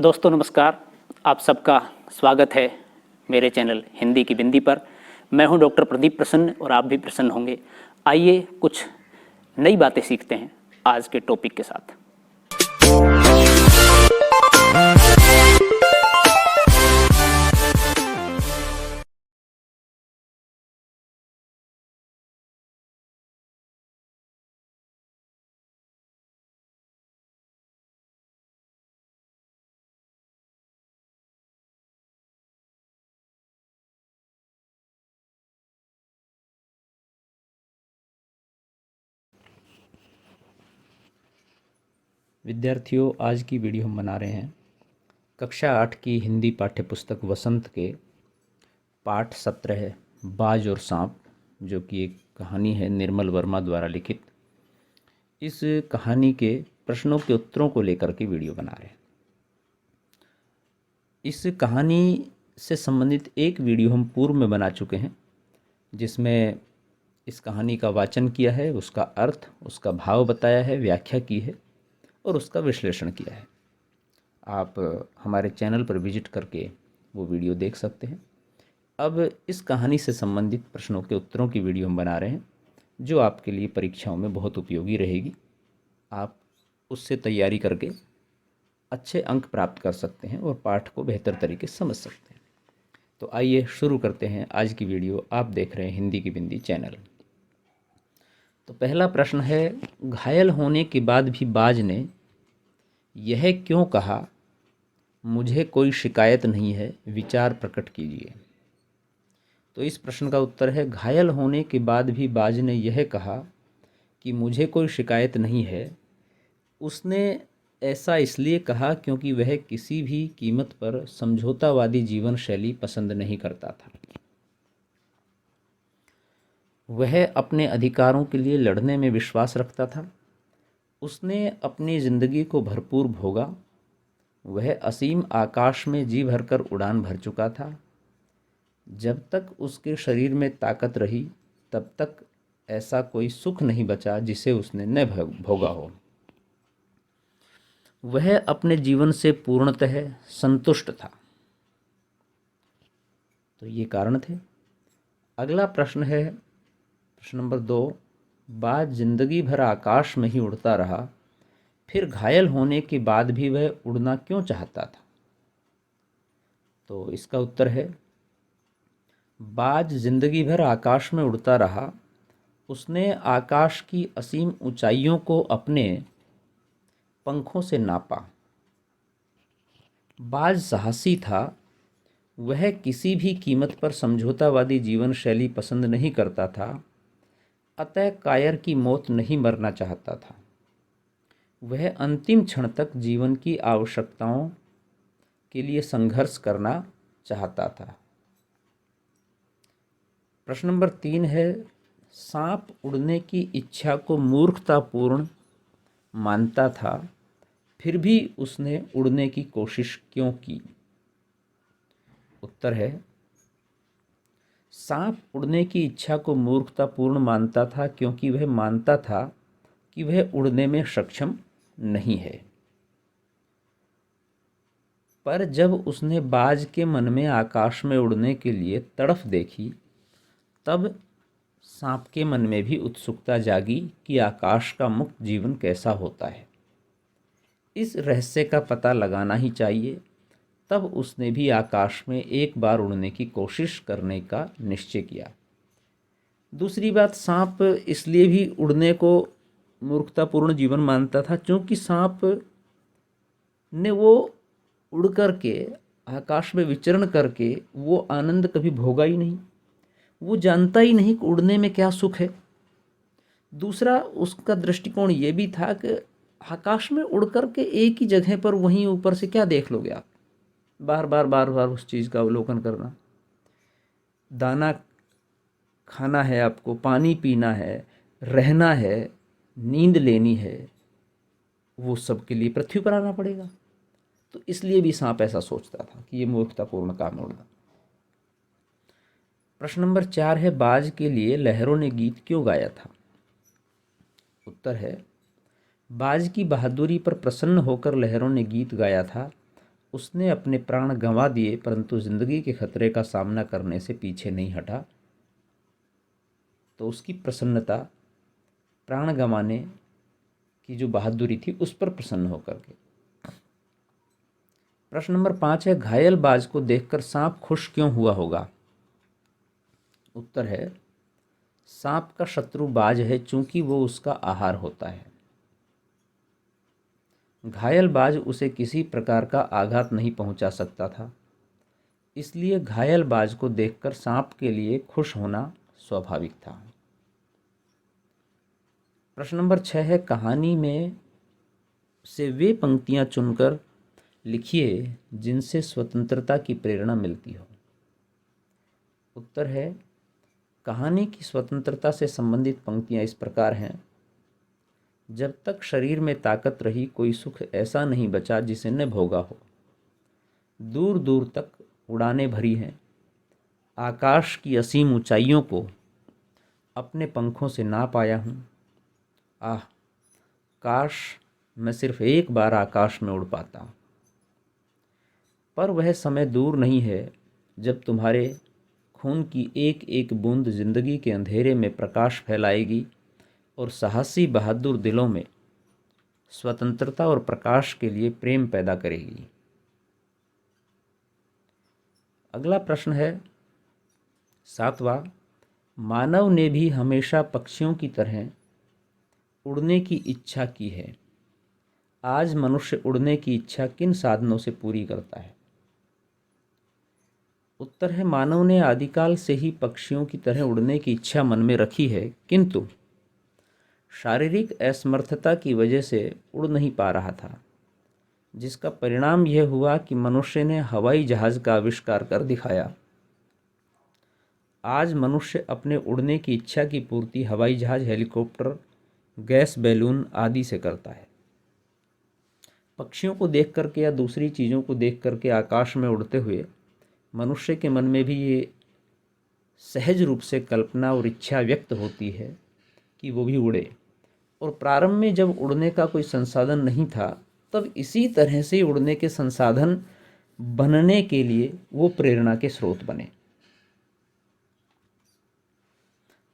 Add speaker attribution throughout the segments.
Speaker 1: दोस्तों नमस्कार। आप सबका स्वागत है मेरे चैनल हिंदी की बिंदी पर। मैं हूं डॉक्टर प्रदीप प्रसन्न और आप भी प्रसन्न होंगे। आइए कुछ नई बातें सीखते हैं आज के टॉपिक के साथ।
Speaker 2: विद्यार्थियों, आज की वीडियो हम बना रहे हैं कक्षा 8 की हिंदी पाठ्य पुस्तक वसंत के पाठ 17 बाज और सांप, जो कि एक कहानी है निर्मल वर्मा द्वारा लिखित। इस कहानी के प्रश्नों के उत्तरों को लेकर के वीडियो बना रहे हैं। इस कहानी से संबंधित एक वीडियो हम पूर्व में बना चुके हैं, जिसमें इस कहानी का वाचन किया है, उसका अर्थ, उसका भाव बताया है, व्याख्या की है और उसका विश्लेषण किया है। आप हमारे चैनल पर विजिट करके वो वीडियो देख सकते हैं। अब इस कहानी से संबंधित प्रश्नों के उत्तरों की वीडियो हम बना रहे हैं, जो आपके लिए परीक्षाओं में बहुत उपयोगी रहेगी। आप उससे तैयारी करके अच्छे अंक प्राप्त कर सकते हैं और पाठ को बेहतर तरीके से समझ सकते हैं। तो आइए शुरू करते हैं आज की वीडियो। आप देख रहे हैं हिंदी की बिंदी चैनल। तो पहला प्रश्न है, घायल होने के बाद भी बाज ने यह क्यों कहा, मुझे कोई शिकायत नहीं है, विचार प्रकट कीजिए। तो इस प्रश्न का उत्तर है, घायल होने के बाद भी बाज ने यह कहा कि मुझे कोई शिकायत नहीं है। उसने ऐसा इसलिए कहा क्योंकि वह किसी भी कीमत पर समझौतावादी जीवन शैली पसंद नहीं करता था। वह अपने अधिकारों के लिए लड़ने में विश्वास रखता था। उसने अपनी ज़िंदगी को भरपूर भोगा। वह असीम आकाश में जी भरकर उड़ान भर चुका था। जब तक उसके शरीर में ताकत रही, तब तक ऐसा कोई सुख नहीं बचा जिसे उसने न भोगा हो। वह अपने जीवन से पूर्णतः संतुष्ट था। तो ये कारण थे। अगला प्रश्न है, प्रश्न नंबर 2, बाज जिंदगी भर आकाश में ही उड़ता रहा, फिर घायल होने के बाद भी वह उड़ना क्यों चाहता था? तो इसका उत्तर है, बाज जिंदगी भर आकाश में उड़ता रहा। उसने आकाश की असीम ऊंचाइयों को अपने पंखों से नापा। बाज साहसी था। वह किसी भी कीमत पर समझौतावादी जीवन शैली पसंद नहीं करता था, अतः कायर की मौत नहीं मरना चाहता था। वह अंतिम क्षण तक जीवन की आवश्यकताओं के लिए संघर्ष करना चाहता था। प्रश्न नंबर 3 है, सांप उड़ने की इच्छा को मूर्खतापूर्ण मानता था, फिर भी उसने उड़ने की कोशिश क्यों की? उत्तर है, सांप उड़ने की इच्छा को मूर्खतापूर्ण मानता था क्योंकि वह मानता था कि वह उड़ने में सक्षम नहीं है। पर जब उसने बाज के मन में आकाश में उड़ने के लिए तड़फ देखी, तब सांप के मन में भी उत्सुकता जागी कि आकाश का मुक्त जीवन कैसा होता है। इस रहस्य का पता लगाना ही चाहिए। तब उसने भी आकाश में एक बार उड़ने की कोशिश करने का निश्चय किया। दूसरी बात, सांप इसलिए भी उड़ने को मूर्खतापूर्ण जीवन मानता था क्योंकि सांप ने वो उड़ करके आकाश में विचरण करके वो आनंद कभी भोगा ही नहीं। वो जानता ही नहीं कि उड़ने में क्या सुख है। दूसरा, उसका दृष्टिकोण ये भी था कि आकाश में उड़ करके एक ही जगह पर वहीं ऊपर से क्या देख लोगे आप? बार बार उस चीज़ का अवलोकन करना। दाना खाना है आपको, पानी पीना है, रहना है, नींद लेनी है, वो सब के लिए पृथ्वी पर आना पड़ेगा। तो इसलिए भी सांप ऐसा सोचता था कि ये मूर्खतापूर्ण काम है उड़ना। प्रश्न नंबर 4 है, बाज के लिए लहरों ने गीत क्यों गाया था? उत्तर है, बाज की बहादुरी पर प्रसन्न होकर लहरों ने गीत गाया था। उसने अपने प्राण गंवा दिए परंतु जिंदगी के खतरे का सामना करने से पीछे नहीं हटा। तो उसकी प्रसन्नता प्राण गंवाने की जो बहादुरी थी उस पर प्रसन्न होकर के। प्रश्न नंबर 5 है, घायल बाज को देखकर सांप खुश क्यों हुआ होगा? उत्तर है, सांप का शत्रु बाज है चूंकि वो उसका आहार होता है। घायल बाज उसे किसी प्रकार का आघात नहीं पहुंचा सकता था, इसलिए घायल बाज को देखकर सांप के लिए खुश होना स्वाभाविक था। प्रश्न नंबर 6 है, कहानी में से वे पंक्तियां चुनकर लिखिए जिनसे स्वतंत्रता की प्रेरणा मिलती हो। उत्तर है, कहानी की स्वतंत्रता से संबंधित पंक्तियां इस प्रकार हैं। जब तक शरीर में ताकत रही कोई सुख ऐसा नहीं बचा जिसे न भोगा हो। दूर दूर तक उड़ानें भरी हैं, आकाश की असीम ऊंचाइयों को अपने पंखों से ना पाया हूँ। आह, काश मैं सिर्फ एक बार आकाश में उड़ पाता। पर वह समय दूर नहीं है जब तुम्हारे खून की एक एक बूंद जिंदगी के अंधेरे में प्रकाश फैलाएगी और साहसी बहादुर दिलों में स्वतंत्रता और प्रकाश के लिए प्रेम पैदा करेगी। अगला प्रश्न है 7वां, मानव ने भी हमेशा पक्षियों की तरह उड़ने की इच्छा की है। आज मनुष्य उड़ने की इच्छा किन साधनों से पूरी करता है? उत्तर है, मानव ने आदिकाल से ही पक्षियों की तरह उड़ने की इच्छा मन में रखी है, किंतु शारीरिक असमर्थता की वजह से उड़ नहीं पा रहा था, जिसका परिणाम यह हुआ कि मनुष्य ने हवाई जहाज का आविष्कार कर दिखाया। आज मनुष्य अपने उड़ने की इच्छा की पूर्ति हवाई जहाज, हेलीकॉप्टर, गैस बैलून आदि से करता है। पक्षियों को देख करके या दूसरी चीज़ों को देख करके आकाश में उड़ते हुए मनुष्य के मन में भी ये सहज रूप से कल्पना और इच्छा व्यक्त होती है कि वो भी उड़े। और प्रारंभ में जब उड़ने का कोई संसाधन नहीं था, तब इसी तरह से उड़ने के संसाधन बनने के लिए वो प्रेरणा के स्रोत बने।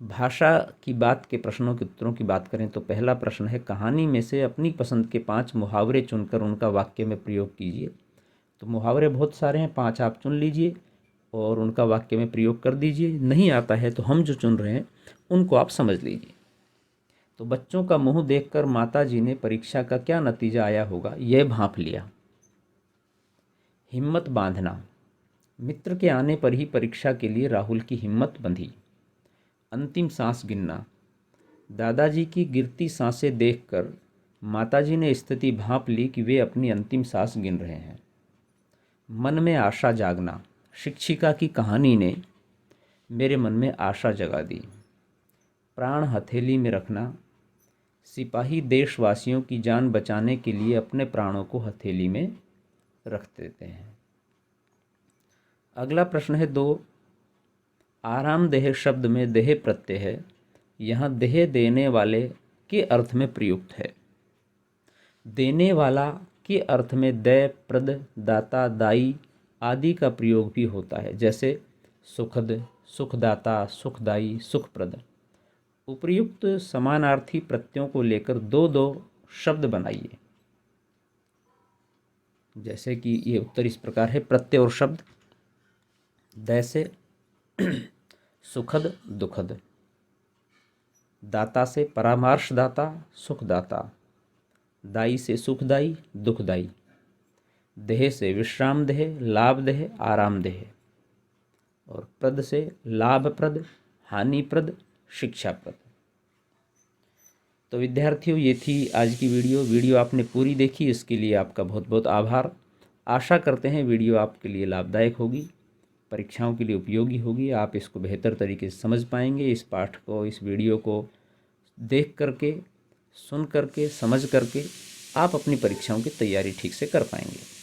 Speaker 2: भाषा की बात के प्रश्नों के उत्तरों की बात करें तो पहला प्रश्न है, कहानी में से अपनी पसंद के 5 मुहावरे चुनकर उनका वाक्य में प्रयोग कीजिए। तो मुहावरे बहुत सारे हैं, 5 आप चुन लीजिए और उनका वाक्य में प्रयोग कर दीजिए। नहीं आता है तो हम जो चुन रहे हैं उनको आप समझ लीजिए। तो बच्चों का मुंह देखकर माता जी ने परीक्षा का क्या नतीजा आया होगा यह भांप लिया। हिम्मत बांधना, मित्र के आने पर ही परीक्षा के लिए राहुल की हिम्मत बंधी। अंतिम सांस गिनना, दादाजी की गिरती सांसें देखकर माताजी ने स्थिति भांप ली कि वे अपनी अंतिम सांस गिन रहे हैं। मन में आशा जागना, शिक्षिका की कहानी ने मेरे मन में आशा जगा दी। प्राण हथेली में रखना, सिपाही देशवासियों की जान बचाने के लिए अपने प्राणों को हथेली में रख देते हैं। अगला प्रश्न है 2, आरामदेह शब्द में देह प्रत्यय है, यहाँ देह देने वाले के अर्थ में प्रयुक्त है। देने वाला के अर्थ में दय, प्रद, दाता, दाई आदि का प्रयोग भी होता है, जैसे सुखद, सुखदाता, सुखदाई, सुखप्रद। उपर्युक्त समानार्थी प्रत्ययों को लेकर 2-2 शब्द बनाइए। जैसे कि ये उत्तर इस प्रकार है, प्रत्यय और शब्द। दय से सुखद, दुखद। दाता से परामर्शदाता, सुखदाता। दाई से सुखदाई, दुखदाई। देह से विश्रामदेह, लाभदेह, आरामदेह। और प्रद से लाभप्रद, हानिप्रद, शिक्षाप्रद। तो विद्यार्थियों, ये थी आज की वीडियो आपने पूरी देखी, इसके लिए आपका बहुत बहुत आभार। आशा करते हैं वीडियो आपके लिए लाभदायक होगी, परीक्षाओं के लिए उपयोगी होगी, आप इसको बेहतर तरीके से समझ पाएंगे। इस पाठ को, इस वीडियो को देख करके, सुन करके, समझ करके आप अपनी परीक्षाओं की तैयारी ठीक से कर पाएंगे।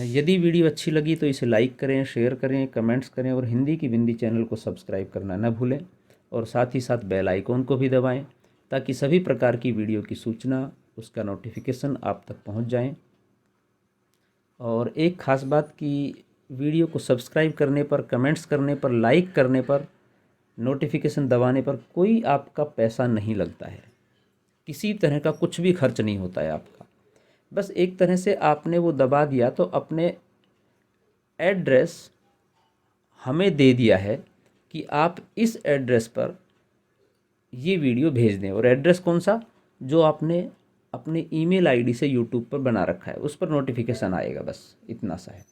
Speaker 2: यदि वीडियो अच्छी लगी तो इसे लाइक करें, शेयर करें, कमेंट्स करें और हिंदी की बिंदी चैनल को सब्सक्राइब करना न भूलें और साथ ही साथ बेल आइकॉन को भी दबाएं ताकि सभी प्रकार की वीडियो की सूचना, उसका नोटिफिकेशन आप तक पहुंच जाएं। और एक ख़ास बात कि वीडियो को सब्सक्राइब करने पर, कमेंट्स करने पर, लाइक करने पर, नोटिफिकेशन दबाने पर कोई आपका पैसा नहीं लगता है। किसी तरह का कुछ भी खर्च नहीं होता है आपका। बस एक तरह से आपने वो दबा दिया तो अपने एड्रेस हमें दे दिया है कि आप इस एड्रेस पर ये वीडियो भेज दें। और एड्रेस कौन सा? जो आपने अपने ईमेल आईडी से यूट्यूब पर बना रखा है, उस पर नोटिफिकेशन आएगा। बस इतना सा है।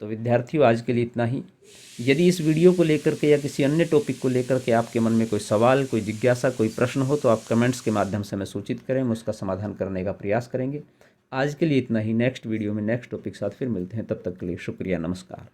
Speaker 2: तो विद्यार्थियों, आज के लिए इतना ही। यदि इस वीडियो को लेकर के या किसी अन्य टॉपिक को लेकर के आपके मन में कोई सवाल, कोई जिज्ञासा, कोई प्रश्न हो तो आप कमेंट्स के माध्यम से हमें सूचित करें, हम उसका समाधान करने का प्रयास करेंगे। आज के लिए इतना ही। नेक्स्ट वीडियो में नेक्स्ट टॉपिक के साथ फिर मिलते हैं। तब तक के लिए शुक्रिया, नमस्कार।